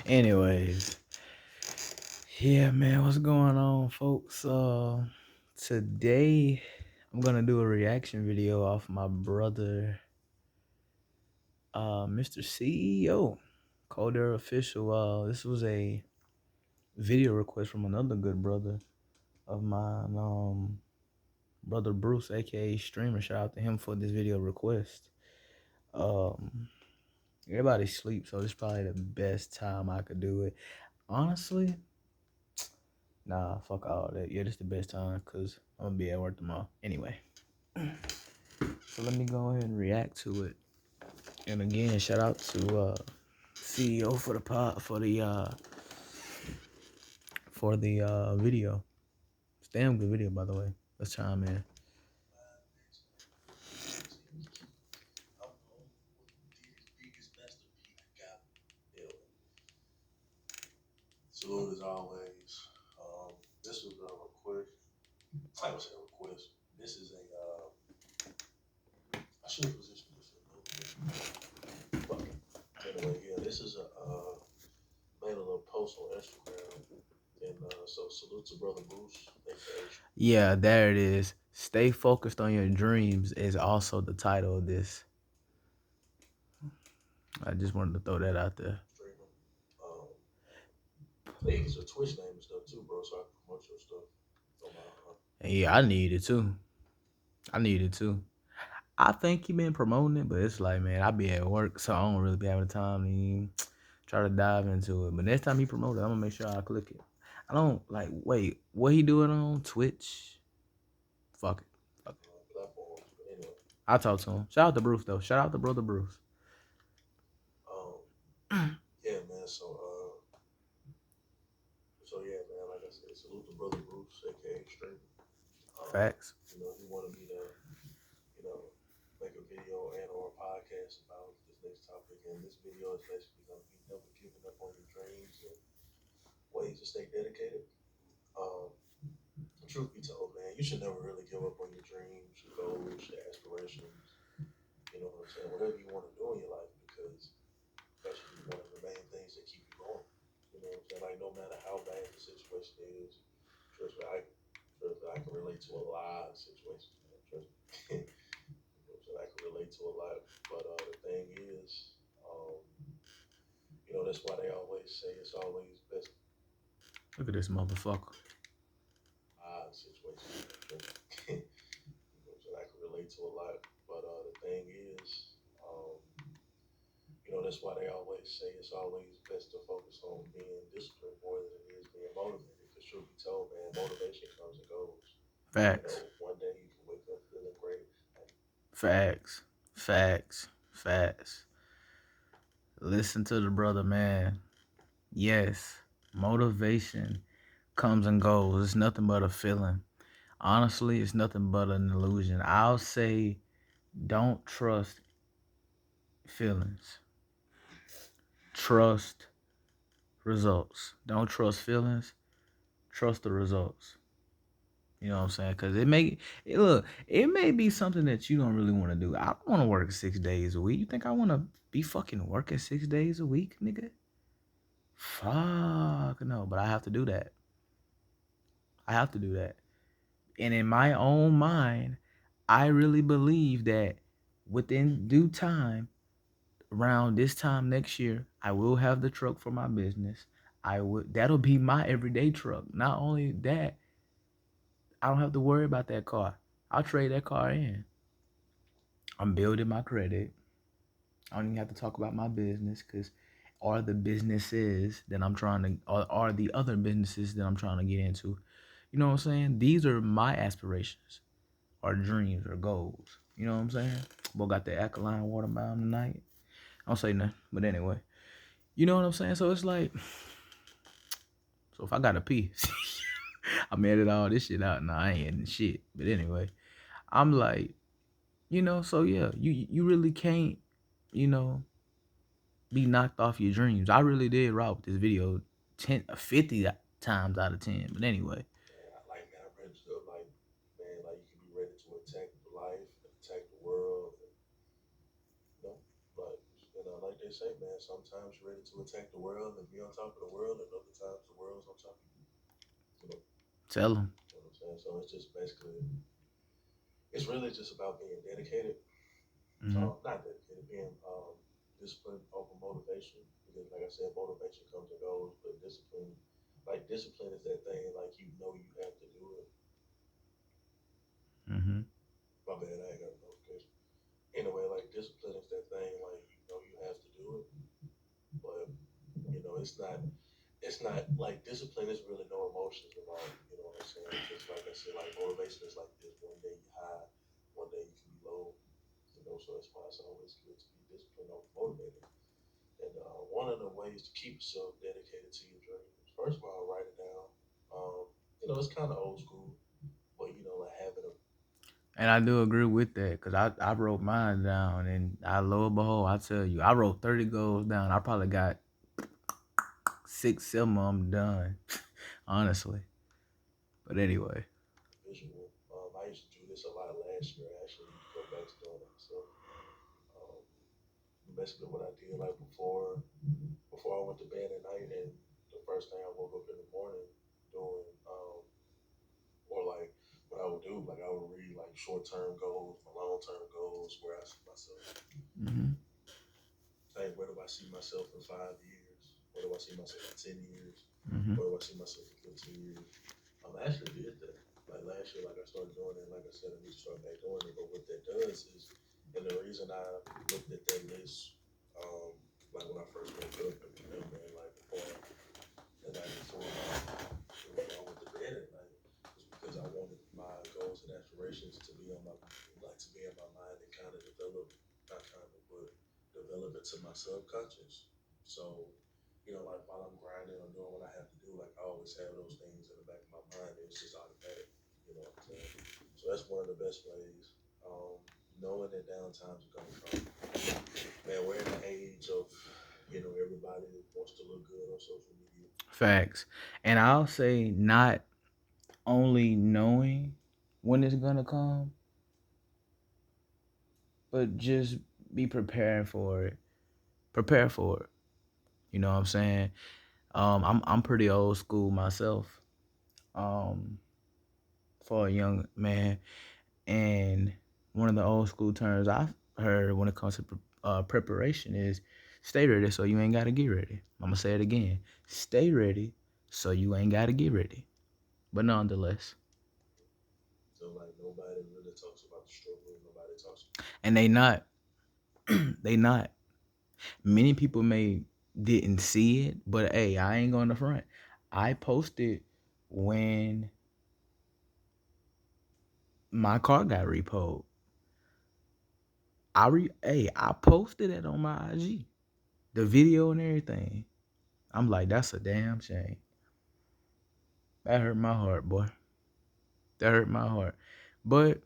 Anyways, yeah, man, what's going on, folks? Today I'm gonna do a reaction video off my brother, Mr. CEO, Coder Official. This was a video request from another good brother of mine, brother Bruce, aka Streamer. Shout out to him for this video request. Um, Everybody sleeps, so this is probably the best time I could do it. Honestly, nah, fuck all that. Yeah, this the best time because I'm gonna be at work tomorrow. Anyway, so let me go ahead and react to it. And again, shout out to CEO for the pod for the video. It's a damn good video, by the way. Let's chime in. Salute as always. This was a request. I would say a request. This is a. I should have positioned this a little bit. But anyway, yeah, this is a made a little post on Instagram, and so salute to brother Bruce. Yeah, there it is. Stay focused on your dreams is also the title of this. I just wanted to throw that out there. Streamer. Um, they use a Twitch name and stuff too, bro. So I can promote your stuff. Yeah, I need it too. I need it too. I think he been promoting it, but it's like, man, I be at work, so I don't really be having time to even try to dive into it. But next time he promote it, I'm gonna make sure I click it. I don't like wait, what he doing on Twitch? Fuck it. Fuck it. Platforms. But anyway. I'll talk to him. Shout out to Bruce though. Shout out to brother Bruce. Yeah, man. So yeah, man. Like I said, salute to brother Bruce, aka Streamer. Facts. He wanted me to, make a video and or a podcast about this next topic. And this video is basically going to be never giving up on your dreams and ways to stay dedicated. Um, Truth be told, man, you should never really give up on your dreams, your goals, your aspirations. You know what I'm saying? Whatever you want to do in your life, because that's one of the main things that keep you going. You know what I'm saying? Like no matter how bad the situation is, trust me, I can relate to a lot of situations, man. Trust me. I can relate to a lot. But the thing is, that's why they always say it's always best Look at this motherfucker. situation. I can relate to a lot. But the thing is, that's why they always say it's always best to focus on being disciplined more than it is being motivated. Because truth be told, man, motivation comes and goes. Facts. One day you can wake up feeling great. Facts. Facts. Facts. Listen to the brother, man. Yes, motivation comes and goes. It's nothing but a feeling. Honestly, it's nothing but an illusion. I'll say don't trust feelings. Trust results. Don't trust feelings. Trust the results. You know what I'm saying? Because it may be something that you don't really want to do. I don't want to work 6 days a week. You think I want to be fucking working 6 days a week, nigga? Fuck no, but I have to do that. I have to do that. And in my own mind, I really believe that within due time, around this time next year, I will have the truck for my business. That'll be my everyday truck. Not only that, I don't have to worry about that car. I'll trade that car in. I'm building my credit. I don't even have to talk about my business because are the businesses that I'm trying to are the other businesses that I'm trying to get into. You know what I'm saying? These are my aspirations or dreams or goals. You know what I'm saying? Boy got the alkaline watermelon tonight. I don't say nothing, but anyway. You know what I'm saying? So it's like, so if I got a pee, I'm edit all this shit out. Nah, I ain't editing shit. But anyway, I'm like, so yeah, you really can't, you know, be knocked off your dreams. I really did rock with this video 50 times out of 10. But anyway. Like I read stuff like, man, like you can be ready to attack life, attack the world, you know. But like they say, man, sometimes you're ready to attack the world and be on top of the world, and other times the world's on top of you. You know, Tell them. you know what I'm saying? So it's just basically, it's really just about being dedicated. Mm-hmm. Not dedicated, being disciplined over motivation. Because, like I said, motivation comes and goes, but discipline, like discipline, is that thing. Like you know, you have to do it. Mm-hmm. My bad, I ain't got a notification. Anyway, like discipline is that thing. Like you know, you have to do it, but you know, it's not like discipline is really no emotions involved. You know what I'm saying? Because like I said, like motivation is like this. One day you high, one day you can be low. You know, so that's why it's always good to be disciplined over motivated. And one of the ways to keep yourself dedicated to your dreams, first of all, write it down. You know, it's kind of old school, but you know, like having a And I do agree with that because I wrote mine down, and lo and behold, I tell you, I wrote 30 goals down. I probably got 6, 7 of them done, honestly. But anyway. visual. I used to do this a lot last year. I actually need to go back to doing it myself. Um, basically, what I did like before I went to bed at night, and the first thing I woke up in the morning doing, or like what I would do, like I would read like short term goals, my long term goals, where I see myself. Mm-hmm. Hey, where do I see myself in 5 years? Where do I see myself in 10 years? Mm-hmm. Where do I see myself in 15 years? I actually did that. Like last year, like I started doing it. Like I said, I need to start back doing it. But what that does is, and the reason I looked at that list, um, like when I first woke up and man, like before the night before I went to bed at night, was because I wanted my goals and aspirations to be on my, like to be in my mind and kind of develop, not kind of, but develop it to my subconscious. So, you know, like while I'm grinding or doing what I have to do, like I always have those things in the back of my mind. It's just automatic. You know what I'm saying? So that's one of the best ways. Knowing that downtimes are gonna come. Man, we're in the age of, you know, everybody wants to look good on social media. Facts. And I'll say not only knowing when it's gonna come, but just be prepared for it. Prepare for it. You know what I'm saying? I'm pretty old school myself. Um, for a young man, and one of the old school terms I've heard when it comes to preparation is stay ready so you ain't gotta get ready. I'm gonna say it again. Stay ready so you ain't gotta get ready. But nonetheless, So like nobody really talks about the struggle. Nobody talks. and they not, they not. Many people may didn't see it, but hey, I ain't going to front. I posted when my car got repoed. I posted it on my IG, the video and everything. I'm like, that's a damn shame. That hurt my heart, boy. That hurt my heart. But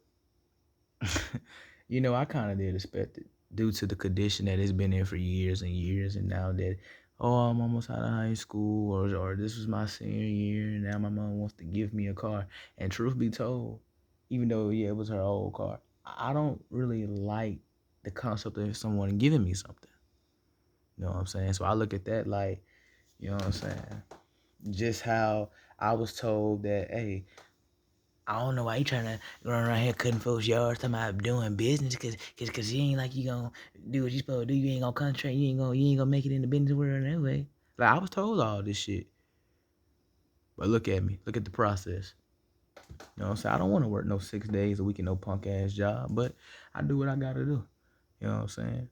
I kind of did expect it due to the condition that it's been in for years and years, and now that I'm almost out of high school, or this was my senior year, and now my mom wants to give me a car. And truth be told, even though it was her old car, I don't really like the concept of someone giving me something. You know what I'm saying? So I look at that like, you know what I'm saying? Just how I was told that, hey, I don't know why you trying to run around here cutting folks' yards, talking about doing business, cause you ain't like you gonna do what you supposed to do. You ain't gonna concentrate. You ain't gonna make it in the business world anyway. Like I was told all this shit, but look at me. Look at the process. You know what I'm saying? I don't want to work no 6 days a week in no punk ass job, but I do what I gotta do. You know what I'm saying?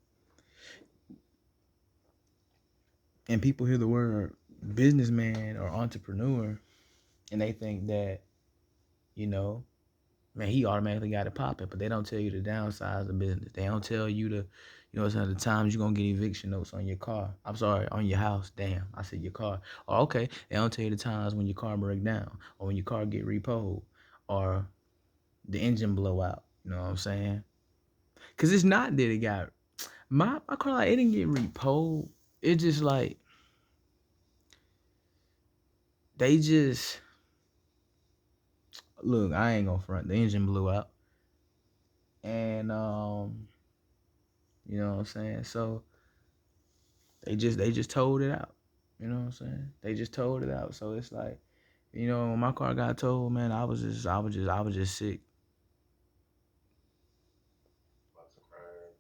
And people hear the word businessman or entrepreneur, and they think that you know man, he automatically got it popping, but they don't tell you the downsides of business. They don't tell you the times you're gonna get eviction notes on your car. I'm sorry, on your house. Damn, I said your car. Oh, okay. They don't tell you the times when your car break down, or when your car get repoed, or the engine blow out. You know what I'm saying? Cause it's not that it got my car, like it didn't get repoed. It just like they just look. I ain't gonna front. The engine blew out, and you know what I'm saying. So They just told it out. You know what I'm saying? They just told it out. So it's like, when my car got towed, man, I was just sick. About the crime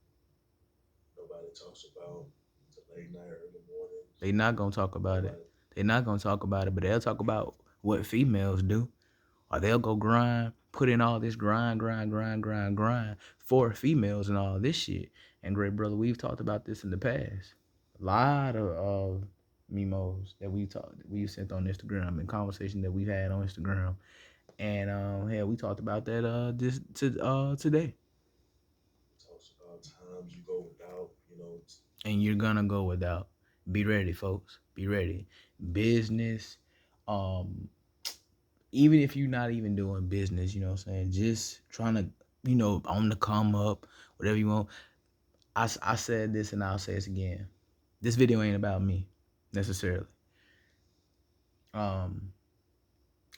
nobody talks about, the late night, early mornings. They not gonna talk about it. Nobody. They not gonna talk about it, but they'll talk about what females do. Or they'll go grind, put in all this grind for females and all this shit. And great brother, we've talked about this in the past. A lot of memos that we've sent on Instagram and conversation that we've had on Instagram. And hell, we talked about that today. Talks about times you go without, And you're gonna go without. Be ready, folks. Be ready. Business, um, even if you're not even doing business, you know what I'm saying? Just trying to, on the come up, whatever you want. I said this and I'll say it again. This video ain't about me necessarily. Um,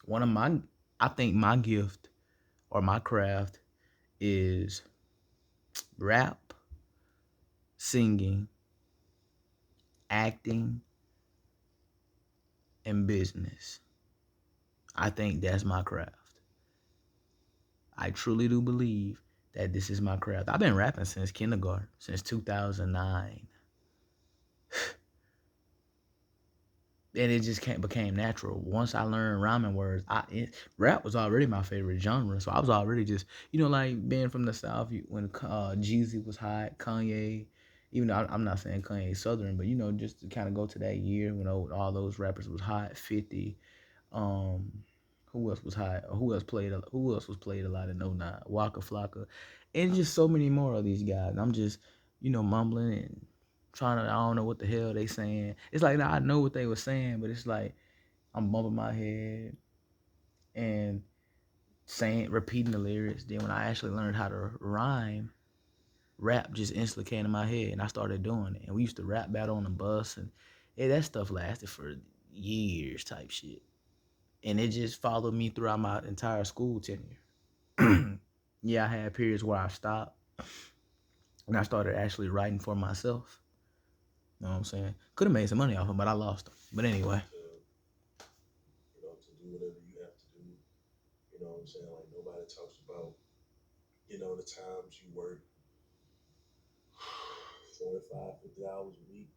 one of my, I think my gift or my craft is rap, singing, acting, and business. I think that's my craft. I truly do believe that this is my craft. I've been rapping since kindergarten, since 2009. And it just became natural. Once I learned rhyming words, rap was already my favorite genre. So I was already just, like being from the South, when Jeezy was hot, Kanye, even though I'm not saying Kanye Southern, but, just to kind of go to that year when all those rappers was hot, 50, um, who else was hot? Or who else was played a lot in '09? Waka Flocka. And just so many more of these guys. And I'm just, mumbling and trying to, I don't know what the hell they saying. It's like I know what they were saying, but it's like I'm bumping my head and repeating the lyrics. Then when I actually learned how to rhyme, rap just instantly came to my head and I started doing it. And we used to rap battle on the bus and that stuff lasted for years type shit. And it just followed me throughout my entire school tenure. Yeah, I had periods where I stopped and I started actually writing for myself. You know what I'm saying? Could have made some money off them, but I lost them. But anyway. To do whatever you have to do. You know what I'm saying? Like nobody talks about, the times you work 45, 50 hours a week.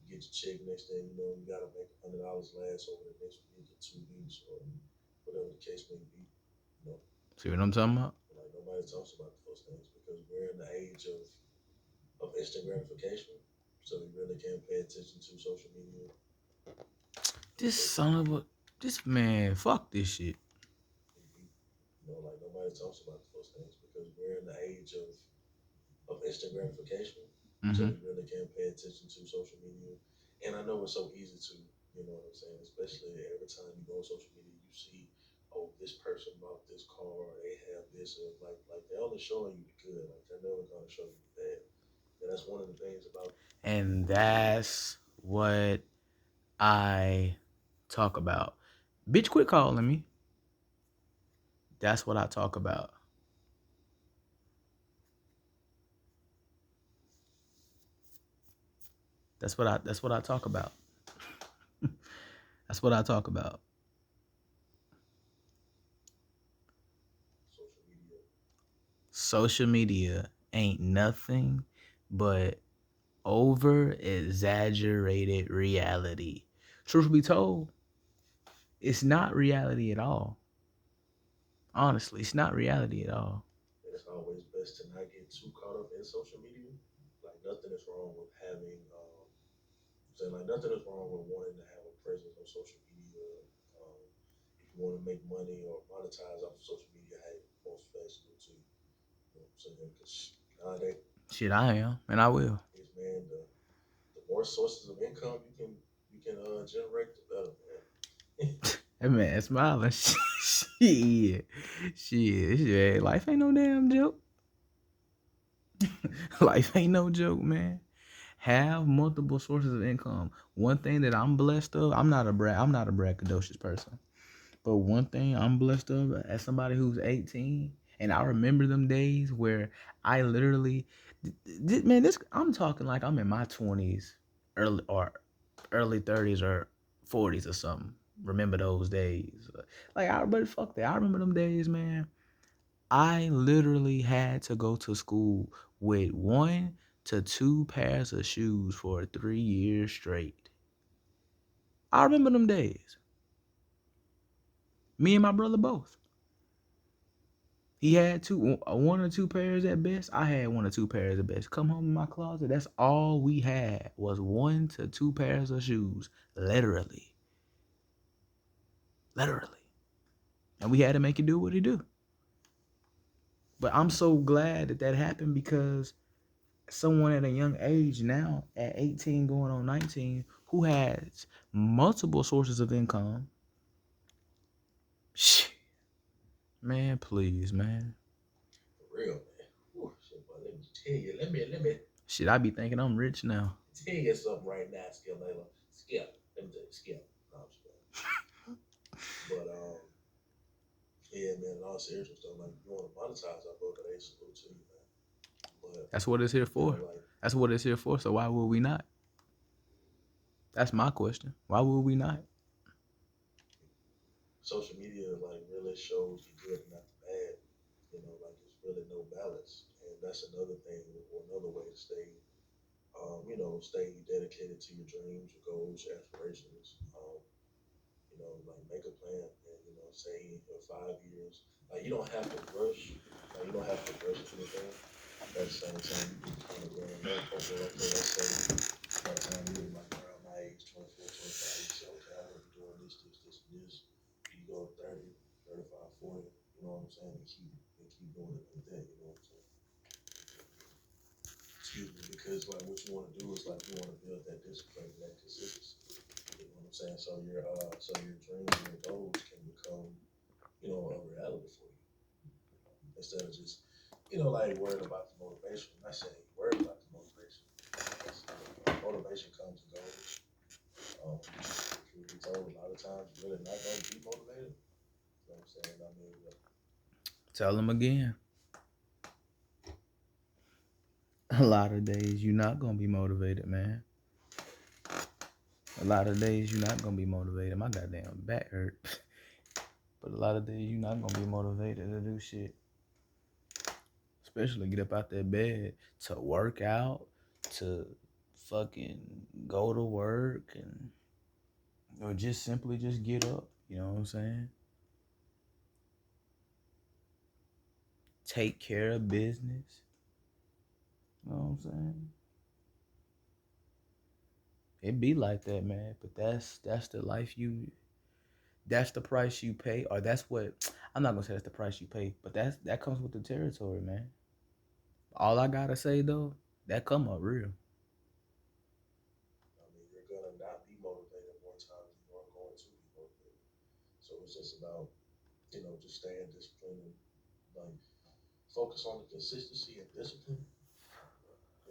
You get your check next thing you know, you gotta make $100 last over the next week or 2 weeks or whatever the case may be. You know, See what I'm talking about? like nobody talks about those things because we're in the age of instant gratification. So we really can't pay attention to social media. This son of a, this man, fuck this shit. Like nobody talks about those things because we're in the age of instant gratification. So Mm-hmm. we really can't pay attention to social media. And I know it's so easy to, you know what I'm saying, especially every time you go on social media, you see, oh, this person bought this car, or they have this, and like they're only showing you the good, like they're never gonna show you the bad. And that's one of the things about. And that's what I talk about. Bitch, quit calling me. That's what I talk about. That's what I talk about. That's what I talk about. Social media. Social media ain't nothing but over exaggerated reality. Truth be told, it's not reality at all. Honestly, it's not reality at all. And it's always best to not get too caught up in social media. Like nothing is wrong with having, saying like nothing is wrong with wanting to have a presence on social media. Um, if you want to make money or monetize off of social media, hey, most fans do too. You know what I'm saying? Because nowadays, Shit, I am, and I will. man, the more sources of income you can generate, the better, man. That man smiling. Shit. Shit. Life ain't no damn joke. Life ain't no joke, man. Have multiple sources of income. One thing that I'm blessed of, I'm not a braggadocious person. But one thing I'm blessed of as somebody who's 18, and I remember them days where I literally, man, I'm talking like I'm in my 20s, early 30s or 40s or something. Remember those days? But fuck that. I remember them days, man. I literally had to go to school with 1 to 2 pairs of shoes for 3 years straight. I remember them days. Me and my brother both. He had 1 or 2 pairs at best. I had 1 or 2 pairs at best. Come home in my closet. That's all we had was 1 to 2 pairs of shoes. Literally. Literally. And we had to make it do what it do. But I'm so glad that that happened because someone at a young age now, at 18 going on 19, who has multiple sources of income, shit, man, please, man. For real, man. Whew, shit, boy, let me tell you. Let me Shit, I be thinking I'm rich now. tell you something right now, Skip. Skip. Let me tell you, Skip. No, I'm just But yeah, man. In all seriousness, though, like you want to monetize our book, I salute to you, man. But That's what it's here you know, for. like That's what it's here for. So why would we not? That's my question. Why would we not? social media, like really shows the good and not the bad. You know, like there's really no balance, and that's another thing or another way to stay, stay dedicated to your dreams, your goals, your aspirations. Like make a plan, and say in 5 years, like you don't have to rush. Like you don't have to rush anything. At the same time, you can kind of go and know, okay, let's say by the time you're like around my age, 24, 25, you say, okay, I'm gonna be doing this, and this. You go 30, 35, 40, you know what I'm saying, and keep doing it like that, you know what I'm saying? Excuse me, because like what you want to do is like you want to build that discipline, that consistency. You know what I'm saying? So your dreams and your goals can become, a reality for you. Instead of just, like worried about the motivation. I'm not saying you worried about the motivation. Because, motivation comes and goes. Truth be told, a lot of times you're really not going to be motivated. You know what I'm saying? I mean, Tell them again. A lot of days you're not gonna be motivated, man. A lot of days you're not gonna be motivated. My goddamn back hurt. But a lot of days you're not gonna be motivated to do shit. Especially get up out that bed to work out, to fucking go to work and or just simply just get up. You know what I'm saying? Take care of business. You know what I'm saying? It be like that, man. But that's the life that's the price you pay, or that's what I'm not gonna say that's the price you pay, but that comes with the territory, man. All I gotta say though, that come up real. you're going to not be motivated more times than you are going to be motivated. So it's just about, just staying disciplined and like focus on the consistency and discipline,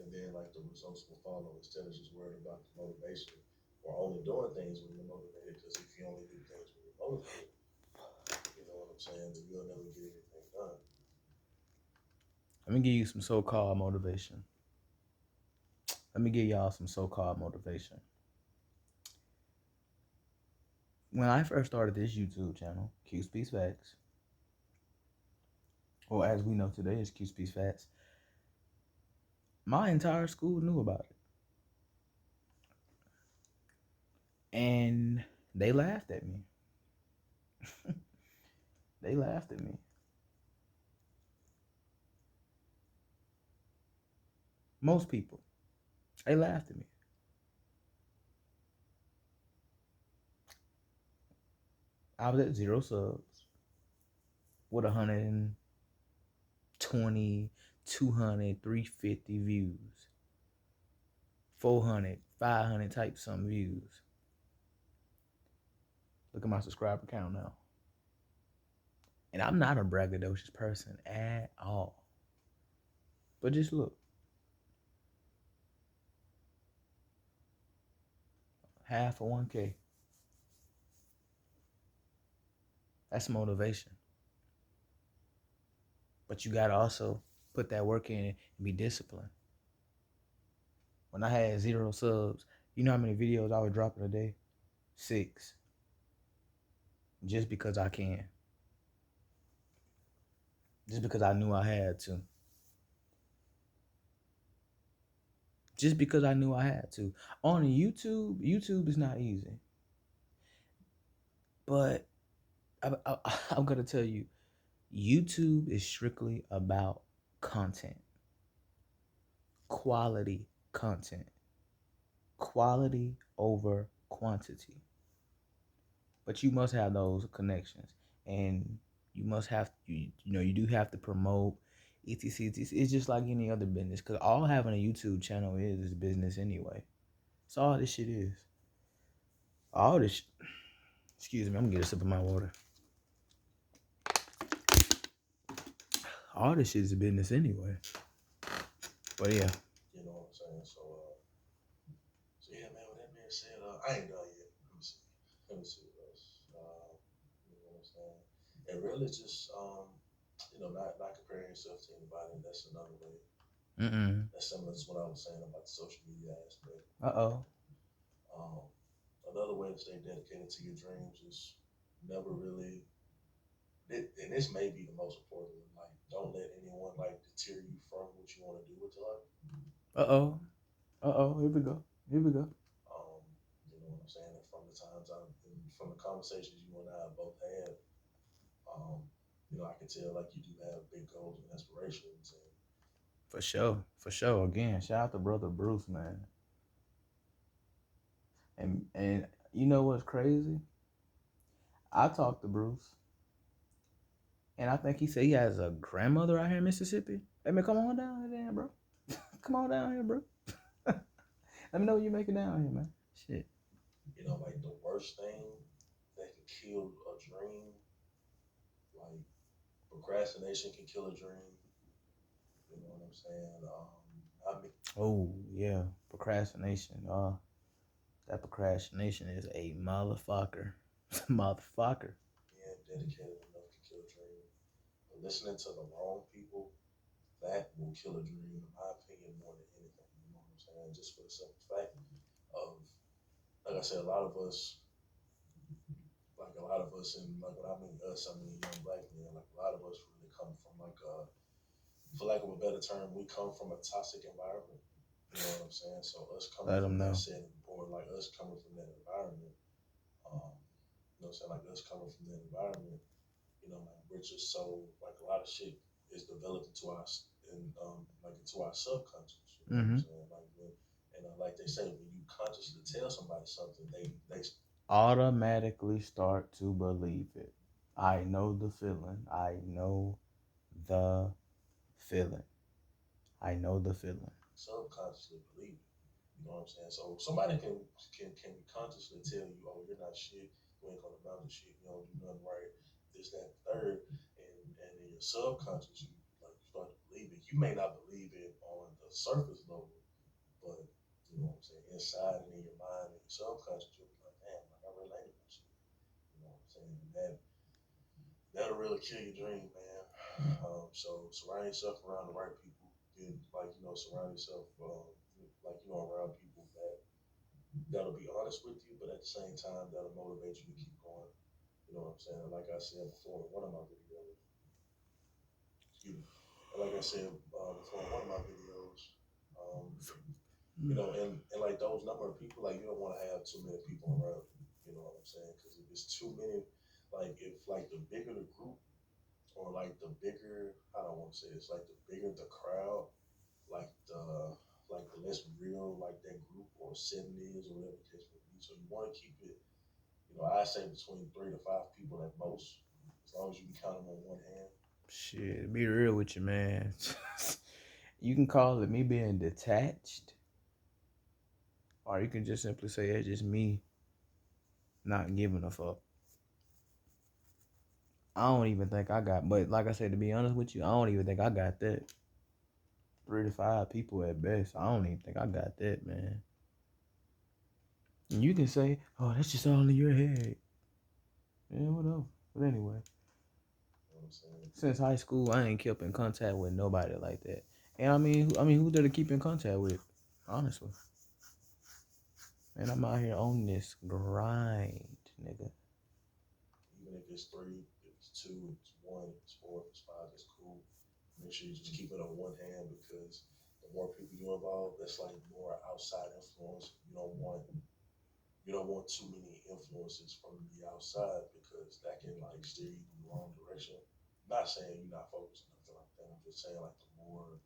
and then like the results will follow instead of just worried about the motivation or only doing things when you're motivated. Because if you only do things when you're motivated, you know what I'm saying, then you'll never get anything done. Let me give you some so-called motivation. Let me give y'all some so-called motivation. When I first started this YouTube channel, QSpeaksfact, or as we know today is QSpeaksfact, my entire school knew about it. And they laughed at me. They laughed at me. Most people, they laughed at me. I was at 0 subs with 120, 200, 350 views, 400, 500 type some views. Look at my subscriber count now. And I'm not a braggadocious person at all. But just look, half of 1K. That's motivation. But you gotta also put that work in and be disciplined. When I had 0 subs, You know how many videos I would drop in a day? 6. Just because I can. Just because I knew I had to. Just because I knew I had to. On YouTube is not easy. But I'm going to tell you, YouTube is strictly about content, quality content, quality over quantity. But you must have those connections, and you must have you do have to promote etc. It's just like any other business, because all having a YouTube channel is business anyway. That's all this shit is. All this. Excuse me, I'm gonna get a sip of my water. All this shit is business anyway. But yeah. You know what I'm saying? So yeah, man. With that being said, I ain't done yet. Let me see. Let me see what else. You know what I'm saying? And really, just not comparing yourself to anybody. That's another way. Mm-mm. That's similar to what I was saying about the social media aspect. Uh-oh. Um, Another way to stay dedicated to your dreams is never really. And this may be the most important one. Like, don't let anyone like deter you from what you want to do with your life. Uh-oh. Uh-oh. Here we go. Here we go. Um, you know what I'm saying? And from the conversations you and I both had, um, I can tell like you do have big goals and aspirations, and For sure. For sure. Again, shout out to brother Bruce, man. And you know what's crazy? I talked to Bruce, and I think he said he has a grandmother out here in Mississippi. Hey man, come on down here, bro. Come on down here, bro. Let me know what you making down here, man. Shit. like the worst thing that can kill a dream, like procrastination can kill a dream. You know what I'm saying? I mean, Oh yeah, procrastination. That procrastination is a motherfucker. Motherfucker. being dedicated enough can kill a dream. But listening to the wrong people, that will kill a dream, in my opinion, more than anything. You know what I'm saying? Just for the simple fact of, like I said, a lot of us, and like when I mean us, I mean young black men. Like a lot of us really come from for lack of a better term, we come from a toxic environment. You know what I'm saying? So us coming Let them from that know. setting, or like us coming from that environment, um, what I'm saying? Like us coming from that environment, like we're just so like a lot of shit is developed into into our subconscious. You know what I'm Mm-hmm. saying? Like they say, when you consciously tell somebody something, they Automatically start to believe it. I know the feeling. I know the feeling. I know the feeling. subconsciously believe it. You know what I'm saying? So somebody can consciously tell you, oh, you're not shit, you ain't gonna amount to shit, you don't do nothing right, this, that, third, and in your subconscious, you start to believe it. You may not believe it on the surface level, but you know what I'm saying, inside and in your mind and your subconscious, you'll be like, damn, like I really ain't that shit. You know what I'm saying? And that'll really kill your dream, man. So surround yourself around the right people. Get surround yourself around people that'll be honest with you, but at the same time that'll motivate you to keep going. You know what I'm saying? Like I said before in one of my videos, excuse me. And like I said before in one of my videos, um, and like those number of people, like you don't want to have too many people around you. You know what I'm saying? Because if it's too many, like if like the bigger the group, or like the bigger, I don't want to say this, like the bigger the crowd, like the less real like that group or setting is, or whatever the case may be. So you want to keep it, I say between 3 to 5 people at most, as long as you can count them on one hand. Shit, be real with you, man. You can call it me being detached, or you can just simply say it's just me not giving a fuck. I don't even think I got, but like I said, to be honest with you, I don't even think I got that. 3 to 5 people at best. I don't even think I got that, man. And you can say, oh, that's just all in your head. Yeah, whatever. But anyway, You know what I'm saying? since high school, I ain't kept in contact with nobody like that. And I mean, who's there to keep in contact with? Honestly, And I'm out here on this grind, nigga. Even if it's three, if it's two, if it's one, if it's four, if it's five, that's cool. Make sure you just keep it on one hand because the more people you involve, that's like more outside influence. You don't want too many influences from the outside because that can like steer you in the wrong direction. Not saying you're not focused or nothing like that. I'm just saying like the more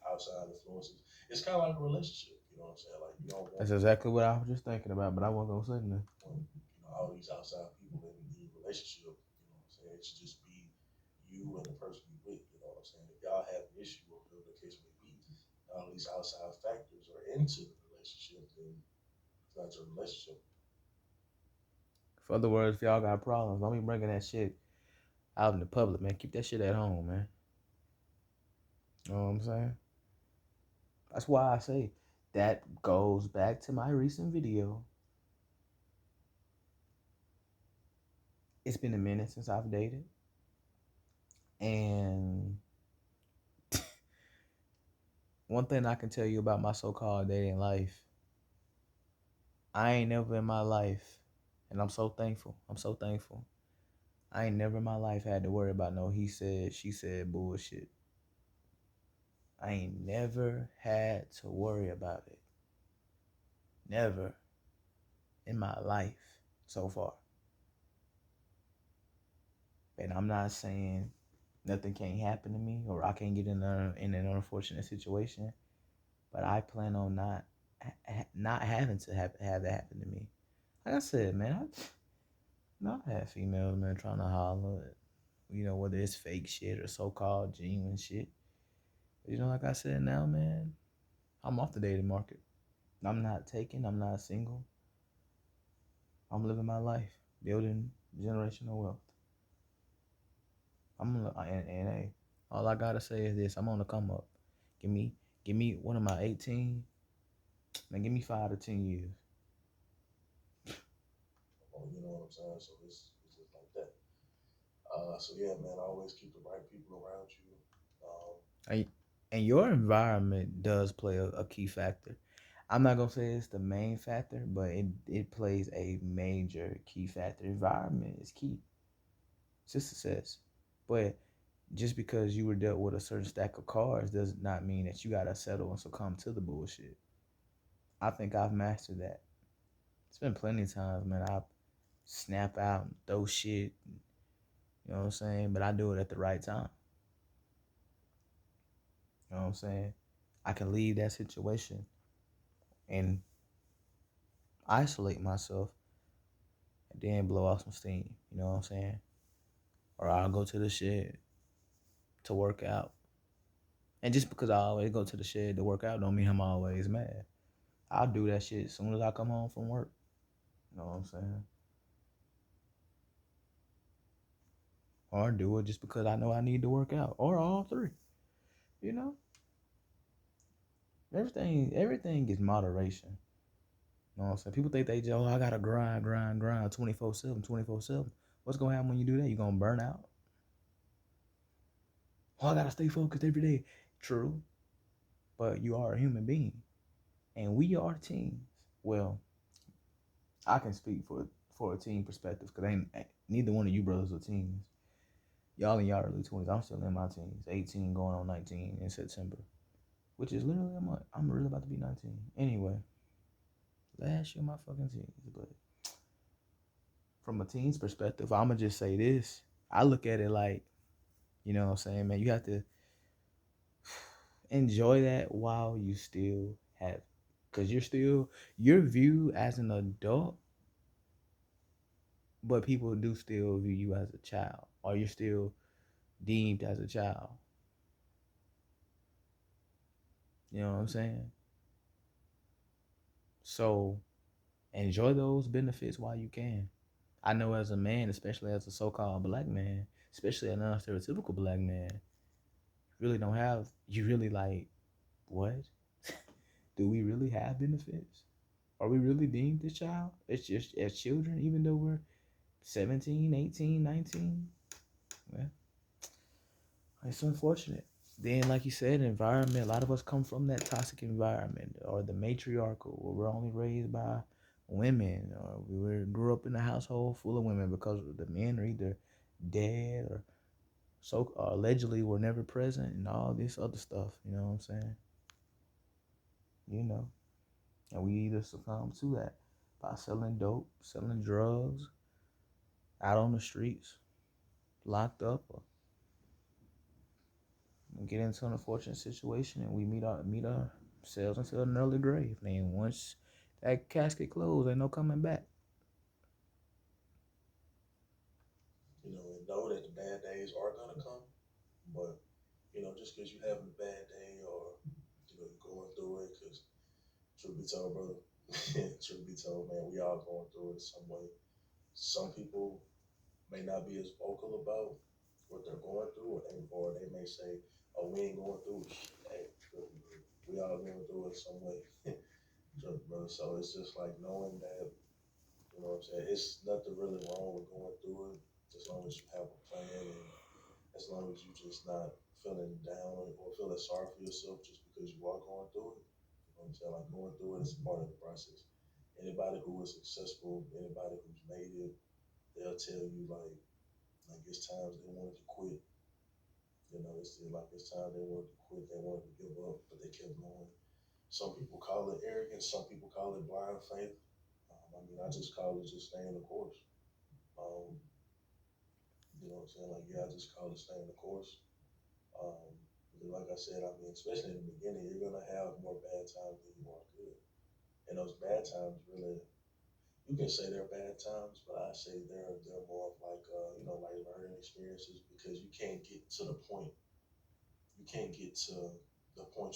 outside influences, it's kind of like a relationship. You know what I'm saying? Like you don't That's want exactly what I was just thinking about, but I wasn't gonna say nothing. all these outside people in the relationship. You know what I'm saying? It should just be you and the person you with. You know what I'm saying? If y'all have an issue or whatever the case may be, all these outside factors are into the relationship, then it's not your relationship. For other words, if y'all got problems, don't be bringing that shit out in the public, man. Keep that shit at home, man. You know what I'm saying? That's why I say that goes back to my recent video. It's been a minute since I've dated. And one thing I can tell you about my so called dating life, I ain't never in my life, and I'm so thankful. I'm so thankful. I ain't never in my life had to worry about no he said, she said bullshit. I ain't never had to worry about it. Never in my life so far. And I'm not saying nothing can't happen to me or I can't get in an unfortunate situation, but I plan on not having to have that happen to me. Like I said, man, I've had females, man, trying to holler at, whether it's fake shit or so called genuine shit. But like I said now, man, I'm off the dating market. I'm not taken, I'm not single. I'm living my life, building generational wealth. And hey, all I gotta say is this: I'm on the come up. Give me, give me. What am I? 18. Man, give me 5 to 10 years. You know what I'm saying? So it's just like that. So yeah, man, always keep the right people around you. And, and your environment does play a key factor. I'm not gonna say it's the main factor, but it plays a major key factor. Environment is key to success. But just because you were dealt with a certain stack of cards does not mean that you gotta settle and succumb to the bullshit. I think I've mastered that. It's been plenty of times, man. I snap out and throw shit. You know what I'm saying? But I do it at the right time. You know what I'm saying? I can leave that situation and isolate myself and then blow off some steam. You know what I'm saying? Or I'll go to the shed to work out. And just because I always go to the shed to work out don't mean I'm always mad. I'll do that shit as soon as I come home from work. You know what I'm saying? Or do it just because I know I need to work out. Or all three. You know? Everything is moderation. You know what I'm saying? People think they just, I gotta grind 24/7, 24/7. What's gonna happen when you do that? You're gonna burn out. Oh, I gotta stay focused every day. True, but you are a human being, and we are teams. Well, I can speak for a team perspective because ain't neither one of you brothers are teams. Y'all in y'all early 20s. I'm still in my teens. 18 going on 19 in September, which is literally a month. I'm really about to be 19. Anyway, last year my fucking teens, but from a team's perspective, I'ma just say this. I look at it like, you know what I'm saying, man, you have to enjoy that while you still have, because you're viewed as an adult, but people do still view you as a child, or you're still deemed as a child. You know what I'm saying? So enjoy those benefits while you can. I know as a man, especially as a so-called black man, especially a non-stereotypical black man, really don't have, you really like, what? Do we really have benefits? Are we really deemed a child? It's just as children, even though we're 17, 18, 19? Well, it's unfortunate. Then, like you said, environment, a lot of us come from that toxic environment or the matriarchal where we're only raised by women, or grew up in a household full of women because the men are either dead or so allegedly were never present and all this other stuff. You know what I'm saying? You know, and we either succumb to that by selling dope, selling drugs, out on the streets, locked up, or get into an unfortunate situation, and we meet ourselves into an early grave. And once that casket closed, ain't no coming back. You know, and know that the bad days are gonna come, but you know, just because you having a bad day or you know you're going through it, because truth be told, brother, truth be told, man, we all going through it some way. Some people may not be as vocal about what they're going through, or they may say, "Oh, we ain't going through shit." Hey, we all going through it some way, brother. So it's just like knowing that, you know what I'm saying. It's nothing really wrong with going through it, as long as you have a plan and as long as you just not feeling down or feeling sorry for yourself just because you are going through it. You know what I'm saying? Like going through it is part of the process. Anybody who is successful, anybody who's made it, they'll tell you like it's times they wanted to quit. You know, it's like it's time they wanted to quit, they wanted to give up, but they kept going. Some people call it arrogance, some people call it blind faith. I mean, I just call it just staying the course. Um, you know what I'm saying? Like, yeah, I just call it staying the course. Um, because like I said, I mean, especially in the beginning, you're gonna have more bad times than you are good. And those bad times really, you can say they're bad times, but I say they're more of like you know, like learning experiences, because you can't get to the point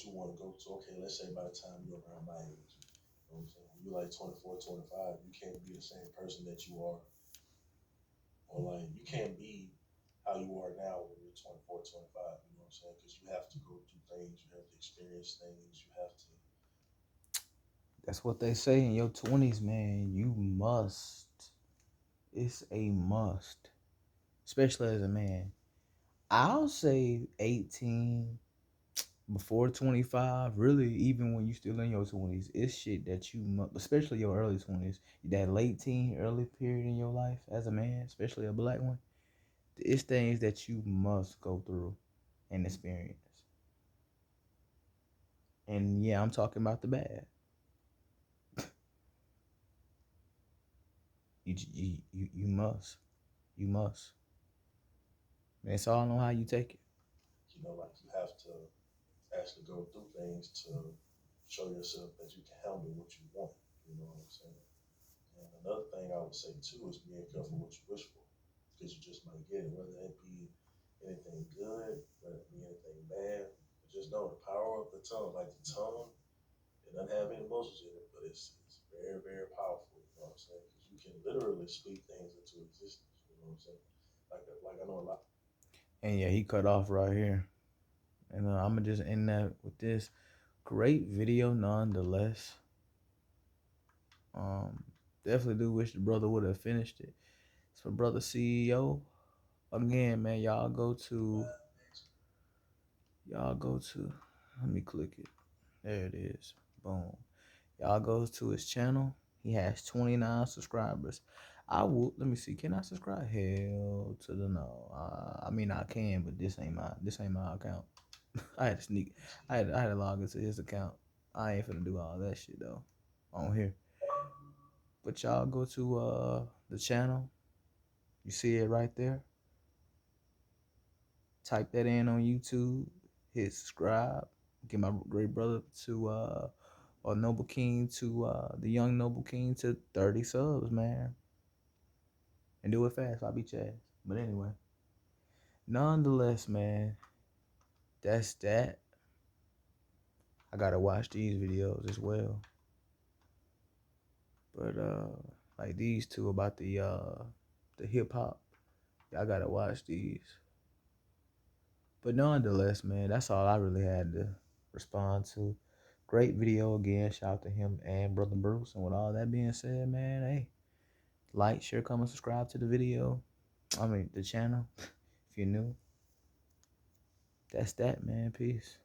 you want to go to. Okay, let's say by the time you're around my age, you know what I'm saying? When you're like 24, 25, you can't be the same person that you are, or like you can't be how you are now when you're 24, 25. You know what I'm saying? Because you have to go through things, you have to experience things, you have to. That's what they say in your 20s, man. You must. It's a must, especially as a man. I'll say 18 before 25, really, even when you still in your 20s, it's shit that you must, especially your early 20s, that late teen, early period in your life as a man, especially a black one. It's things that you must go through and experience. And yeah, I'm talking about the bad. You must. You must. And it's all on how you take it. You know, like you have to actually go through things to show yourself that you can handle what you want. You know what I'm saying? And another thing I would say too is being careful what you wish for, because you just might get it, whether it be anything good, whether it be anything bad. But just know the power of the tongue, like the tongue, it doesn't have any emotions in it, but it's very, very powerful. You know what I'm saying? Because you can literally speak things into existence. You know what I'm saying? Like I know a lot. And yeah, he cut off right here. And I'm going to just end that with this. Great video nonetheless. Um, Definitely do wish the brother would have finished it. So, brother CEO, again, man, y'all go to, let me click it. There it is. Boom. Y'all goes to his channel. He has 29 subscribers. I will, let me see, can I subscribe? Hell to the no. I mean, I can, but this ain't my account. I had to sneak, I had to log into his account. I ain't finna do all that shit though on here. But y'all go to the channel. You see it right there. Type that in on YouTube. Hit subscribe. Get my great brother to or Noble King to the young Noble King to 30 subs, man. And do it fast. I'll beat your ass. But anyway, nonetheless, man, that's that. I gotta watch these videos as well. But like these two about the hip hop. I gotta watch these. But nonetheless, man, that's all I really had to respond to. Great video again. Shout out to him and Brother Bruce. And with all that being said, man, hey, like, share, comment, subscribe to the video. I mean, the channel, if you're new. That's that, man. Peace.